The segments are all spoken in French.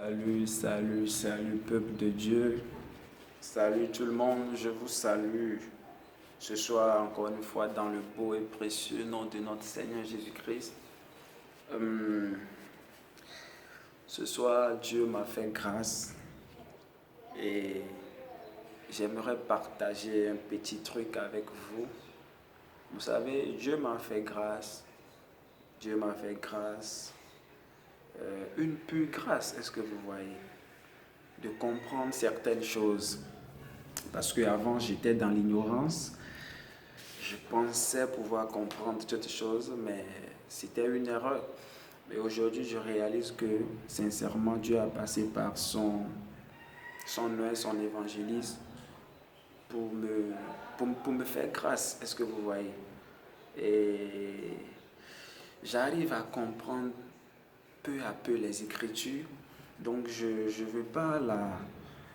Salut, salut, salut peuple de Dieu. Salut tout le monde, je vous salue. Ce soir, encore une fois, dans le beau et précieux nom de notre Seigneur Jésus-Christ. Euh, Ce soir, Dieu m'a fait grâce et j'aimerais partager un petit truc avec vous. Vous savez, Dieu m'a fait grâce. Dieu m'a fait grâce. Une pure grâce, est-ce que vous voyez? De comprendre certaines choses. Parce qu'avant, j'étais dans l'ignorance. Je pensais pouvoir comprendre toutes choses, mais c'était une erreur. Mais aujourd'hui, je réalise que, sincèrement, Dieu a passé par son œuvre, son évangéliste, pour me faire grâce. Est-ce que vous voyez? Et j'arrive à comprendre peu à peu les Écritures. Donc, je ne veux pas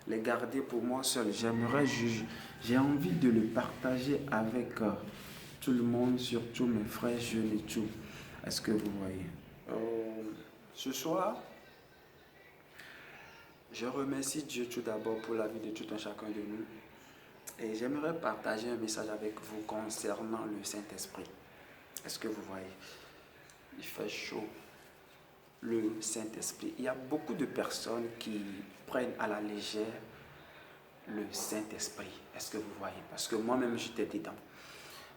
les garder pour moi seul. J'ai envie de le partager avec tout le monde, surtout mes frères jeunes et tout. Est-ce que vous voyez? Ce soir, je remercie Dieu tout d'abord pour la vie de tout un chacun de nous. Et j'aimerais partager un message avec vous concernant le Saint-Esprit. Est-ce que vous voyez? Il fait chaud. Le Saint-Esprit. Il y a beaucoup de personnes qui prennent à la légère le Saint-Esprit. Est-ce que vous voyez? Parce que moi-même, j'étais dedans.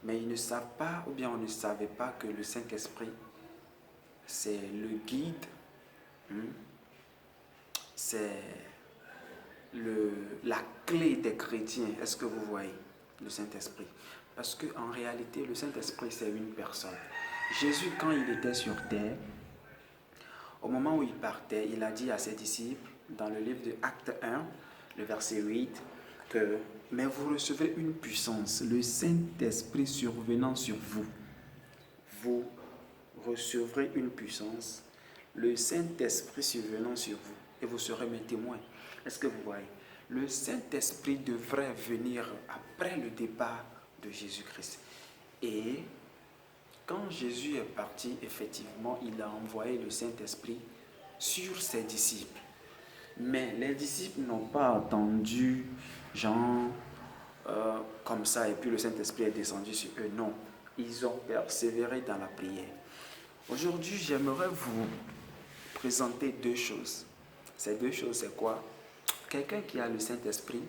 Mais ils ne savent pas, ou bien on ne savait pas que le Saint-Esprit, c'est le guide, c'est la clé des chrétiens. Est-ce que vous voyez? Le Saint-Esprit. Parce qu'en réalité, le Saint-Esprit, c'est une personne. Jésus, quand il était sur terre, au moment où il partait, il a dit à ses disciples, dans le livre de Acte 1, le verset 8, que « Mais vous recevrez une puissance, le Saint-Esprit survenant sur vous. » Vous recevrez une puissance, le Saint-Esprit survenant sur vous, et vous serez mes témoins. Est-ce que vous voyez? Le Saint-Esprit devrait venir après le départ de Jésus-Christ. Et quand Jésus est parti, effectivement, il a envoyé le Saint-Esprit sur ses disciples. Mais les disciples n'ont pas attendu, genre, comme ça, et puis le Saint-Esprit est descendu sur eux. Non, ils ont persévéré dans la prière. Aujourd'hui, j'aimerais vous présenter deux choses. Ces deux choses, c'est quoi? Quelqu'un qui a le Saint-Esprit,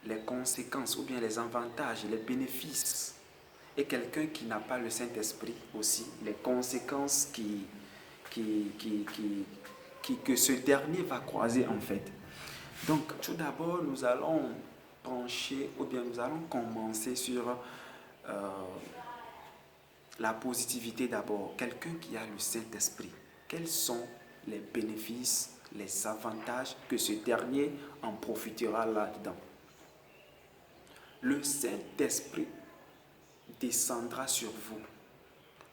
les conséquences ou bien les avantages, les bénéfices, et quelqu'un qui n'a pas le Saint-Esprit aussi, les conséquences que ce dernier va croiser en fait. Donc tout d'abord, nous allons pencher, ou bien nous allons commencer sur la positivité d'abord. Quelqu'un qui a le Saint-Esprit, quels sont les bénéfices, les avantages que ce dernier en profitera là-dedans? Le Saint-Esprit descendra sur vous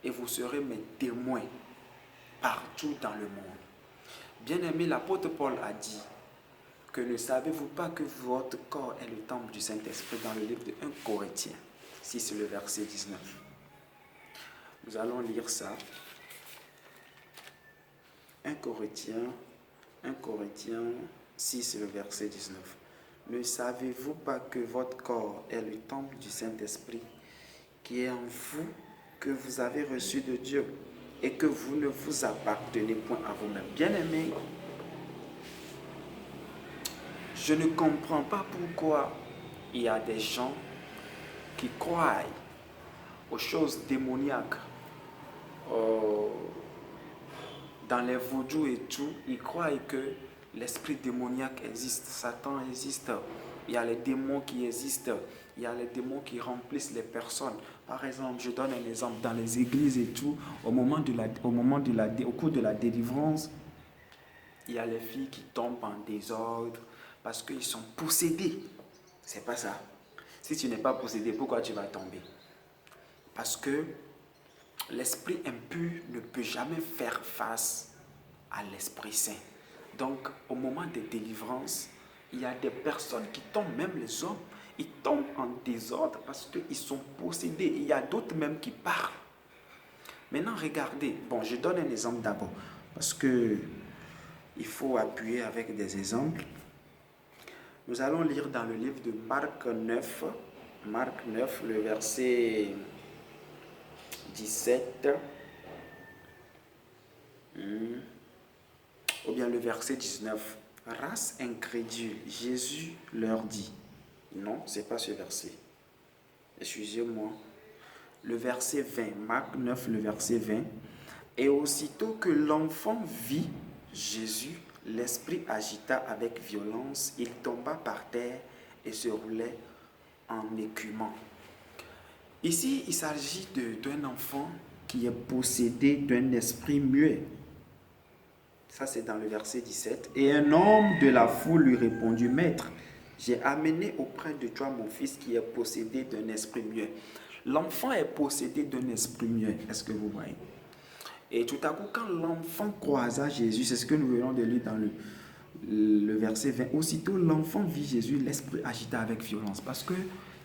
et vous serez mes témoins partout dans le monde. Bien-aimé, l'apôtre Paul a dit que ne savez-vous pas que votre corps est le temple du Saint-Esprit dans le livre de 1 Corinthiens 6, le verset 19. Nous allons lire ça. 1 Corinthiens 6, le verset 19. Ne savez-vous pas que votre corps est le temple du Saint-Esprit qui est en vous, que vous avez reçu de Dieu et que vous ne vous appartenez point à vous-même? Bien-aimés, je ne comprends pas pourquoi il y a des gens qui croient aux choses démoniaques, dans les vaudous et tout. Ils croient que l'esprit démoniaque existe, Satan existe, il y a les démons qui existent, il y a les démons qui remplissent les personnes. Par exemple, je donne un exemple, dans les églises et tout, au cours de la délivrance, il y a les filles qui tombent en désordre parce qu'ils sont possédés. C'est pas ça. Si tu n'es pas possédé, pourquoi tu vas tomber? Parce que l'esprit impur ne peut jamais faire face à l'Esprit Saint. Donc, au moment des délivrances, il y a des personnes qui tombent, même les hommes, ils tombent en désordre parce qu'ils sont possédés. Il y a d'autres même qui partent. Maintenant, regardez. Bon, je donne un exemple d'abord. Parce que il faut appuyer avec des exemples. Nous allons lire dans le livre de Marc 9, le verset 17, ou bien le verset 19. Race incrédule, Jésus leur dit. Non, ce n'est pas ce verset. Excusez-moi. Le verset 20, Marc 9, le verset 20. Et aussitôt que l'enfant vit Jésus, l'esprit agita avec violence, il tomba par terre et se roulait en écumant. Ici, il s'agit d'un enfant qui est possédé d'un esprit muet. Ça, c'est dans le verset 17. Et un homme de la foule lui répondit, Maître, j'ai amené auprès de toi mon fils qui est possédé d'un esprit muet. L'enfant est possédé d'un esprit muet. Est-ce que vous voyez? Et tout à coup, quand l'enfant croisa Jésus, c'est ce que nous venons de lire dans le verset 20, aussitôt l'enfant vit Jésus, l'esprit agita avec violence, parce que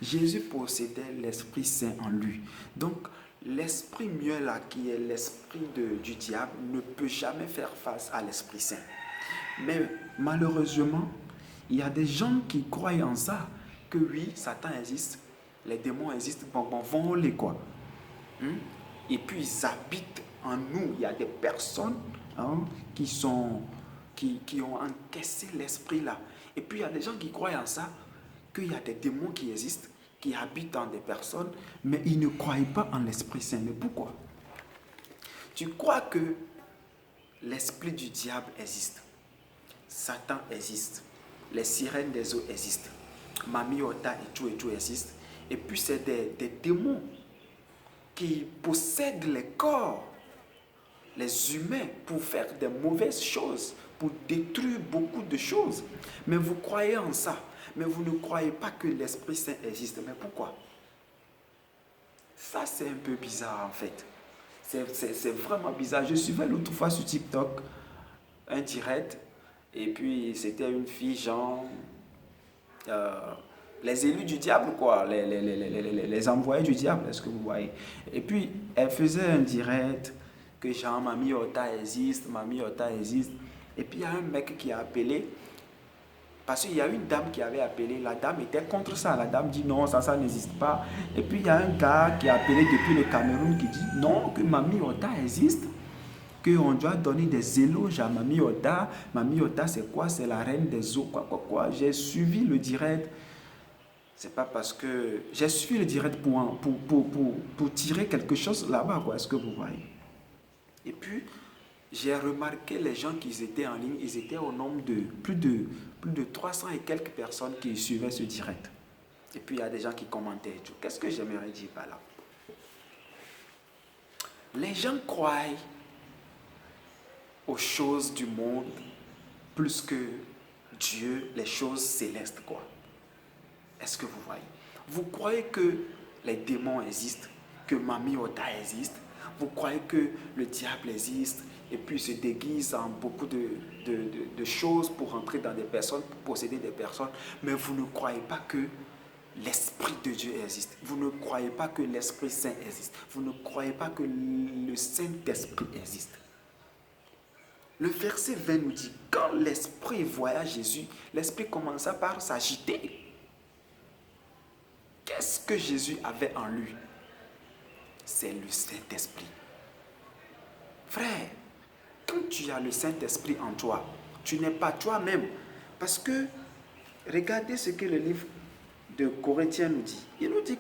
Jésus possédait l'Esprit Saint en lui. Donc, l'esprit muet là, qui est l'esprit du diable, ne peut jamais faire face à l'Esprit Saint. Mais malheureusement, il y a des gens qui croient en ça, que oui, Satan existe, les démons existent, bon, vont-les quoi. Et puis ils habitent en nous. Il y a des personnes qui ont encaissé l'esprit là. Et puis il y a des gens qui croient en ça, qu'il y a des démons qui existent, qui habitent en des personnes, mais ils ne croient pas en l'Esprit Saint. Mais pourquoi? Tu crois que l'esprit du diable existe, Satan existe, les sirènes des eaux existent, Mami Ota et tout existent. Et puis c'est des démons qui possèdent les corps, les humains, pour faire des mauvaises choses, pour détruire beaucoup de choses. Mais vous croyez en ça, mais vous ne croyez pas que l'Esprit Saint existe. Mais pourquoi? Ça, c'est un peu bizarre en fait. C'est vraiment bizarre. Je suivais l'autre fois sur TikTok un direct, et puis c'était une fille genre... les élus du diable, quoi, les envoyés du diable, est-ce que vous voyez? Et puis, elle faisait un direct que genre, Mami Ota existe. Et puis, il y a un mec qui a appelé, parce qu'il y a une dame qui avait appelé, la dame était contre ça. La dame dit non, ça n'existe pas. Et puis, il y a un gars qui a appelé depuis le Cameroun qui dit non, que Mami Ota existe, qu'on doit donner des éloges à Mami Ota. Mami Ota, c'est quoi? C'est la reine des eaux, quoi. J'ai suivi le direct. C'est pas parce que j'ai suivi le direct pour tirer quelque chose là-bas, quoi. Est-ce que vous voyez? Et puis, j'ai remarqué les gens qui étaient en ligne, ils étaient au nombre de plus de 300 et quelques personnes qui suivaient ce direct. Et puis, il y a des gens qui commentaient et tout. Qu'est-ce que j'aimerais dire par là? Les gens croient aux choses du monde plus que Dieu, les choses célestes, quoi. Est-ce que vous voyez? Vous croyez que les démons existent, que Mami Ota existe, vous croyez que le diable existe, et puis se déguise en beaucoup de choses pour entrer dans des personnes, pour posséder des personnes, mais vous ne croyez pas que l'Esprit de Dieu existe. Vous ne croyez pas que l'Esprit Saint existe. Vous ne croyez pas que le Saint-Esprit existe. Le verset 20 nous dit, quand l'Esprit voya Jésus, l'Esprit commença par s'agiter. Qu'est-ce que Jésus avait en lui? C'est le Saint-Esprit. Frère, quand tu as le Saint-Esprit en toi, tu n'es pas toi-même. Parce que, regardez ce que le livre de Corinthiens nous dit. Il nous dit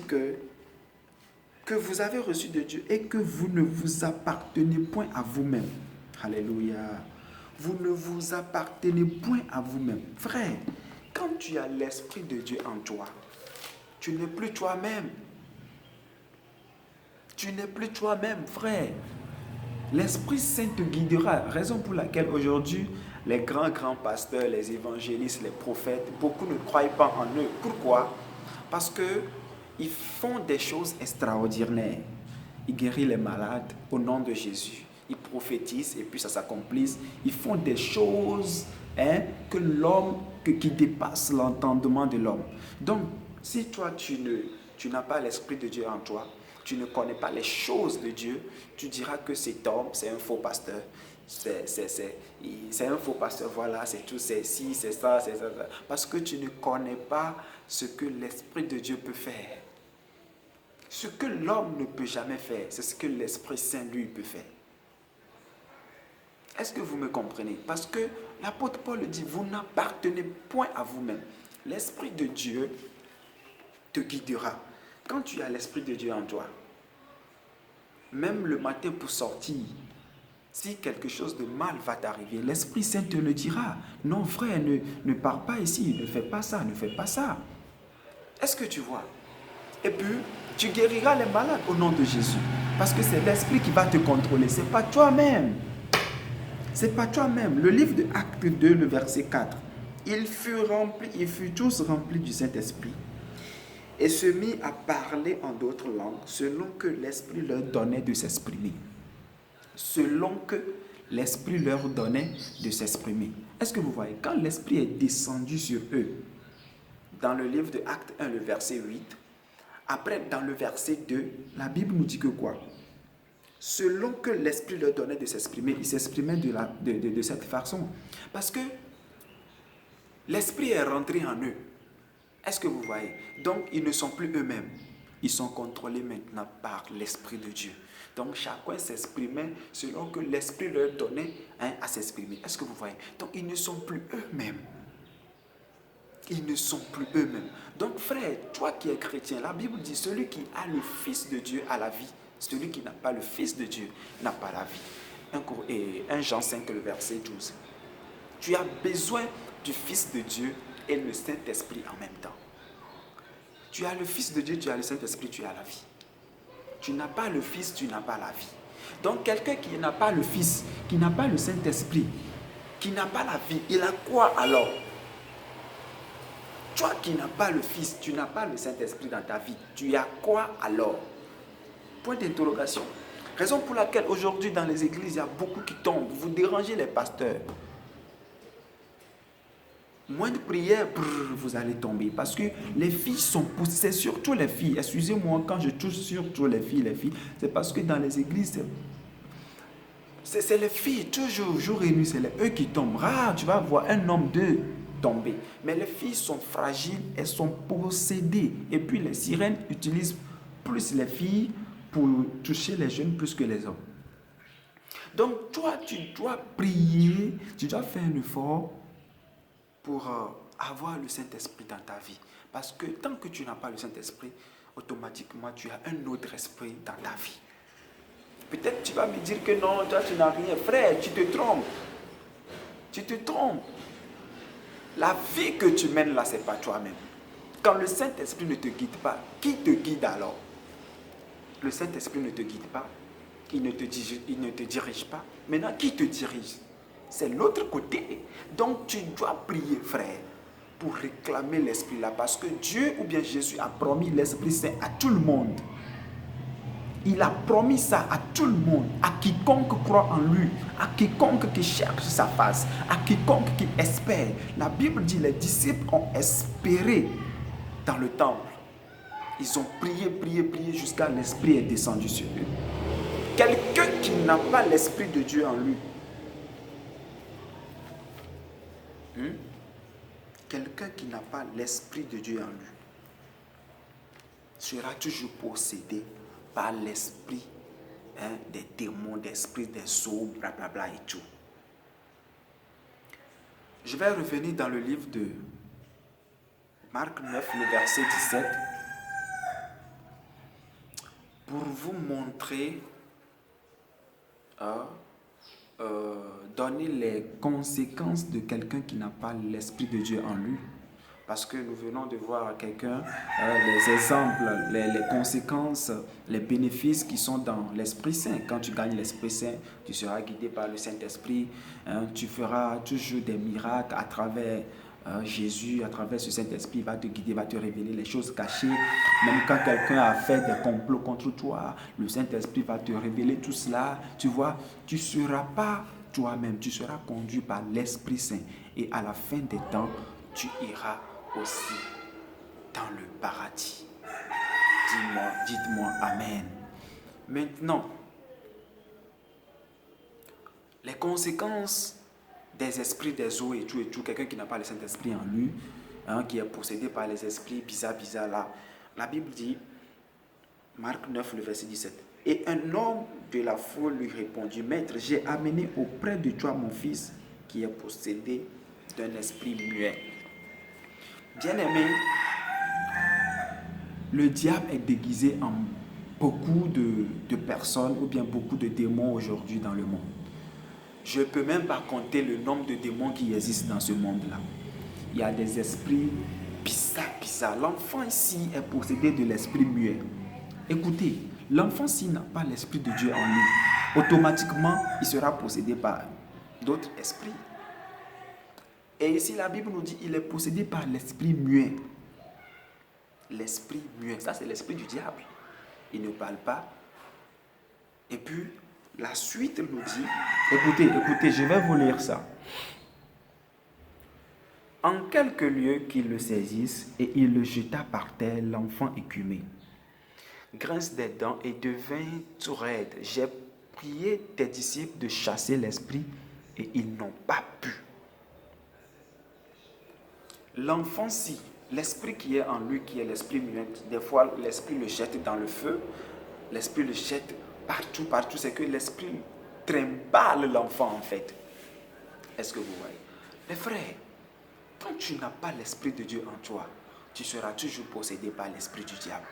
que vous avez reçu de Dieu et que vous ne vous appartenez point à vous-même. Alléluia. Vous ne vous appartenez point à vous-même. Frère, quand tu as l'Esprit de Dieu en toi, tu n'es plus toi-même. Tu n'es plus toi-même, frère. L'Esprit Saint te guidera. Raison pour laquelle aujourd'hui, les grands pasteurs, les évangélistes, les prophètes, beaucoup ne croient pas en eux. Pourquoi? Parce qu'ils font des choses extraordinaires. Ils guérissent les malades au nom de Jésus. Ils prophétisent et puis ça s'accomplisse. Ils font des choses que l'homme, qui dépassent l'entendement de l'homme. Donc, si toi, tu n'as pas l'Esprit de Dieu en toi, tu ne connais pas les choses de Dieu, tu diras que cet homme, c'est un faux pasteur. C'est un faux pasteur, voilà, c'est tout, c'est ci, c'est ça, c'est ça. Parce que tu ne connais pas ce que l'Esprit de Dieu peut faire. Ce que l'homme ne peut jamais faire, c'est ce que l'Esprit Saint, lui, peut faire. Est-ce que vous me comprenez? Parce que l'apôtre Paul dit, vous n'appartenez point à vous-même. L'Esprit de Dieu te guidera. Quand tu as l'Esprit de Dieu en toi, même le matin pour sortir, si quelque chose de mal va t'arriver, l'Esprit Saint te le dira. Non, frère, ne pars pas ici, ne fais pas ça, ne fais pas ça. Est-ce que tu vois? Et puis, tu guériras les malades au nom de Jésus. Parce que c'est l'Esprit qui va te contrôler, ce n'est pas toi-même. Ce n'est pas toi-même. Le livre de Actes 2, le verset 4. Ils furent tous remplis du Saint-Esprit et se mit à parler en d'autres langues selon que l'Esprit leur donnait de s'exprimer. Selon que l'Esprit leur donnait de s'exprimer. Est-ce que vous voyez? Quand l'Esprit est descendu sur eux, dans le livre de Actes 1, le verset 8, après, dans le verset 2, la Bible nous dit que quoi? Selon que l'Esprit leur donnait de s'exprimer, ils s'exprimaient de cette façon. Parce que l'Esprit est rentré en eux. Est-ce que vous voyez? Donc, ils ne sont plus eux-mêmes. Ils sont contrôlés maintenant par l'Esprit de Dieu. Donc, chacun s'exprimait selon que l'Esprit leur donnait à s'exprimer. Est-ce que vous voyez? Donc, ils ne sont plus eux-mêmes. Ils ne sont plus eux-mêmes. Donc, frère, toi qui es chrétien, la Bible dit, celui qui a le Fils de Dieu a la vie. Celui qui n'a pas le Fils de Dieu n'a pas la vie. 1 Jean 5, le verset 12. Tu as besoin du Fils de Dieu et le Saint-Esprit en même temps. Tu as le Fils de Dieu, tu as le Saint-Esprit, tu as la vie. Tu n'as pas le Fils, tu n'as pas la vie. Donc quelqu'un qui n'a pas le Fils, qui n'a pas le Saint-Esprit, qui n'a pas la vie, il a quoi alors? Toi qui n'as pas le Fils, tu n'as pas le Saint-Esprit dans ta vie, tu as quoi alors? Point d'interrogation. Raison pour laquelle aujourd'hui dans les églises, il y a beaucoup qui tombent. Vous dérangez les pasteurs. Moins de prière, vous allez tomber. Parce que les filles sont poussées, surtout les filles. Excusez-moi, quand je touche surtout les filles, c'est parce que dans les églises, c'est les filles, toujours, jour et nuit, c'est eux qui tombent. Rare, tu vas voir un homme d'eux tomber. Mais les filles sont fragiles, elles sont possédées. Et puis les sirènes utilisent plus les filles pour toucher les jeunes plus que les hommes. Donc toi, tu dois prier, tu dois faire un effort pour avoir le Saint-Esprit dans ta vie. Parce que tant que tu n'as pas le Saint-Esprit, automatiquement, tu as un autre esprit dans ta vie. Peut-être tu vas me dire que non, toi, tu n'as rien. Frère, tu te trompes. Tu te trompes. La vie que tu mènes là, ce n'est pas toi-même. Quand le Saint-Esprit ne te guide pas, qui te guide alors? Le Saint-Esprit ne te guide pas. Il ne te dirige pas. Maintenant, qui te dirige? C'est l'autre côté. Donc, tu dois prier, frère, pour réclamer l'Esprit là. Parce que Dieu ou bien Jésus a promis l'Esprit Saint à tout le monde. Il a promis ça à tout le monde, à quiconque croit en lui, à quiconque qui cherche sa face, à quiconque qui espère. La Bible dit, les disciples ont espéré dans le temple. Ils ont prié jusqu'à l'Esprit est descendu sur eux. Quelqu'un qui n'a pas l'Esprit de Dieu en lui, quelqu'un qui n'a pas l'Esprit de Dieu en lui, sera toujours possédé par l'esprit des démons, d'esprits, des eaux, blablabla et tout. Je vais revenir dans le livre de Marc 9, le verset 17, pour vous montrer, donner les conséquences de quelqu'un qui n'a pas l'Esprit de Dieu en lui. Parce que nous venons de voir quelqu'un, les exemples, les conséquences, les bénéfices qui sont dans l'Esprit Saint. Quand tu gagnes l'Esprit Saint, tu seras guidé par le Saint-Esprit. Tu feras toujours des miracles à travers Jésus, à travers ce Saint-Esprit. Il va te guider, va te révéler les choses cachées. Même quand quelqu'un a fait des complots contre toi, le Saint-Esprit va te révéler tout cela. Tu vois, tu ne seras pas toi-même, tu seras conduit par l'Esprit Saint. Et à la fin des temps, tu iras aussi dans le paradis. Dites-moi Amen. Maintenant, les conséquences des esprits des eaux et tout, quelqu'un qui n'a pas le Saint-Esprit en lui, qui est possédé par les esprits bizarres là. La Bible dit, Marc 9, le verset 17, « Et un homme de la foule lui répondit, « Maître, j'ai amené auprès de toi mon fils qui est possédé d'un esprit muet. » Bien-aimé, le diable est déguisé en beaucoup de personnes ou bien beaucoup de démons aujourd'hui dans le monde. Je ne peux même pas compter le nombre de démons qui existent dans ce monde-là. Il y a des esprits bizarres. L'enfant ici est possédé de l'esprit muet. Écoutez, l'enfant s'il n'a pas l'esprit de Dieu en lui, automatiquement, il sera possédé par d'autres esprits. Et ici, la Bible nous dit qu'il est possédé par l'esprit muet. L'esprit muet, ça c'est l'esprit du diable. Il ne parle pas. Et puis, la suite nous dit, écoutez, je vais vous lire ça. En quelques lieux qu'il le saisisse, et il le jeta par terre, l'enfant écumé grince des dents et devint tout raide. J'ai prié tes disciples de chasser l'esprit, et ils n'ont pas pu. L'enfant, si l'esprit qui est en lui, qui est l'esprit muet, des fois l'esprit le jette dans le feu, l'esprit le jette partout, c'est que l'esprit trimballe l'enfant en fait. Est-ce que vous voyez? Les frères, quand tu n'as pas l'esprit de Dieu en toi, tu seras toujours possédé par l'esprit du diable.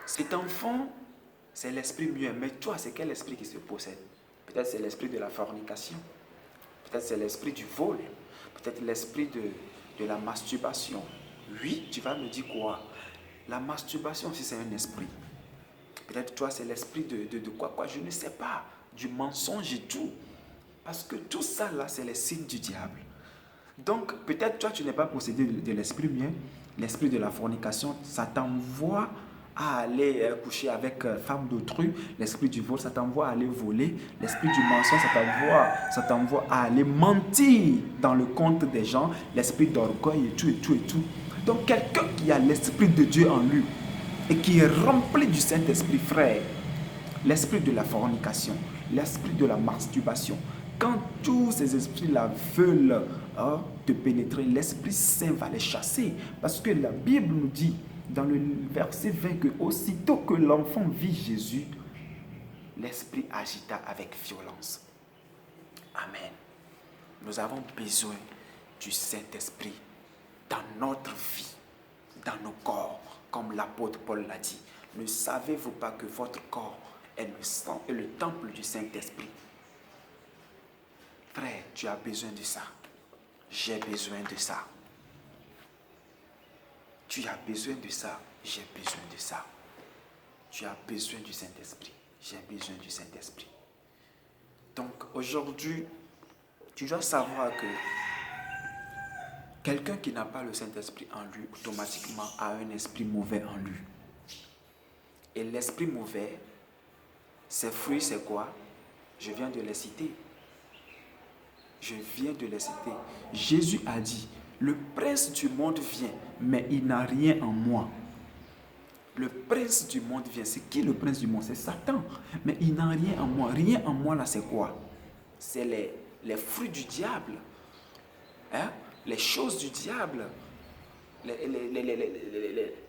Cet enfant, c'est l'esprit muet, mais toi, c'est quel esprit qui se possède? Peut-être c'est l'esprit de la fornication, peut-être c'est l'esprit du vol, peut-être l'esprit de la masturbation. Oui, tu vas me dire quoi? La masturbation aussi c'est un esprit. Peut-être toi c'est l'esprit de quoi, je ne sais pas, du mensonge et tout. Parce que tout ça là c'est les signes du diable. Donc peut-être toi tu n'es pas possédé de l'esprit muet, l'esprit de la fornication, ça t'envoie à aller coucher avec femme d'autrui, l'esprit du vol, ça t'envoie à aller voler, l'esprit du mensonge, ça t'envoie à aller mentir dans le compte des gens, l'esprit d'orgueil et tout. Donc quelqu'un qui a l'esprit de Dieu en lui et qui est rempli du Saint-Esprit, frère, l'esprit de la fornication, l'esprit de la masturbation, quand tous ces esprits-là veulent te pénétrer, l'Esprit Saint va les chasser. Parce que la Bible nous dit, dans le verset 20, que aussitôt que l'enfant vit Jésus, l'Esprit agita avec violence. Amen. Nous avons besoin du Saint-Esprit dans notre vie, dans nos corps, comme l'apôtre Paul l'a dit. Ne savez-vous pas que votre corps est le sang et le temple du Saint-Esprit? Frère, tu as besoin de ça. J'ai besoin de ça. Tu as besoin de ça. J'ai besoin de ça. Tu as besoin du Saint-Esprit. J'ai besoin du Saint-Esprit. Donc aujourd'hui, tu dois savoir que quelqu'un qui n'a pas le Saint-Esprit en lui, automatiquement a un esprit mauvais en lui. Et l'esprit mauvais, ses fruits, c'est quoi? Je viens de les citer. Jésus a dit, le prince du monde vient, mais il n'a rien en moi. Le prince du monde vient. C'est qui le prince du monde? C'est Satan. Mais il n'a rien en moi. Rien en moi, là, c'est quoi? C'est les fruits du diable. Les choses du diable.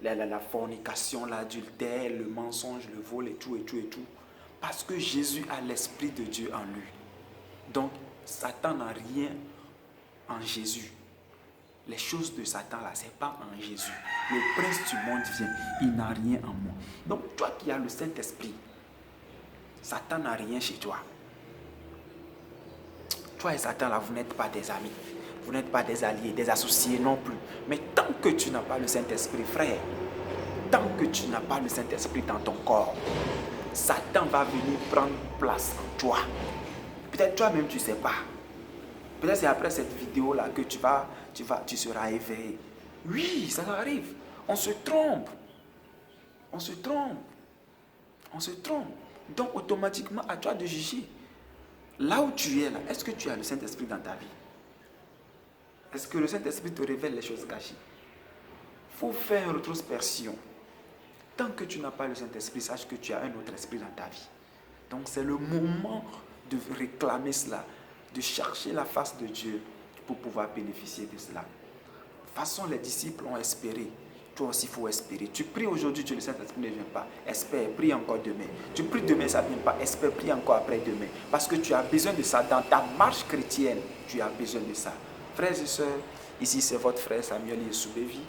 La fornication, l'adultère, le mensonge, le vol et tout. Parce que Jésus a l'esprit de Dieu en lui. Donc, Satan n'a rien en Jésus. Les choses de Satan là, c'est pas en Jésus. Le prince du monde vient, il n'a rien en moi. Donc toi qui as le Saint-Esprit, Satan n'a rien chez toi. Toi et Satan là, vous n'êtes pas des amis, vous n'êtes pas des alliés, des associés non plus. Mais tant que tu n'as pas le Saint-Esprit, frère, tant que tu n'as pas le Saint-Esprit dans ton corps, Satan va venir prendre place en toi. Peut-être toi-même tu ne sais pas. Peut-être c'est après cette vidéo-là que tu seras éveillé. Oui, ça arrive. On se trompe. Donc, automatiquement, à toi de juger. Là où tu es, là, est-ce que tu as le Saint-Esprit dans ta vie? Est-ce que le Saint-Esprit te révèle les choses cachées? Il faut faire une rétrospection. Tant que tu n'as pas le Saint-Esprit, sache que tu as un autre esprit dans ta vie. Donc c'est le moment de réclamer cela, de chercher la face de Dieu pour pouvoir bénéficier de cela. De toute façon, les disciples ont espéré. Toi aussi, il faut espérer. Tu pries aujourd'hui, le Saint-Esprit ne vient pas. Espère, prie encore demain. Tu pries demain, ça ne vient pas. Espère, prie encore après-demain. Parce que tu as besoin de ça. Dans ta marche chrétienne, tu as besoin de ça. Frères et sœurs, ici c'est votre frère Samuel Yesoubevi.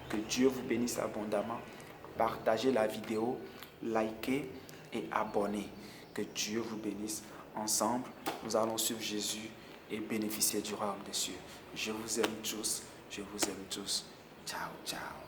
Que Dieu vous bénisse abondamment. Partagez la vidéo, likez et abonnez. Que Dieu vous bénisse. Ensemble, nous allons suivre Jésus et bénéficier du royaume des cieux. Je vous aime tous. Je vous aime tous. Ciao, ciao.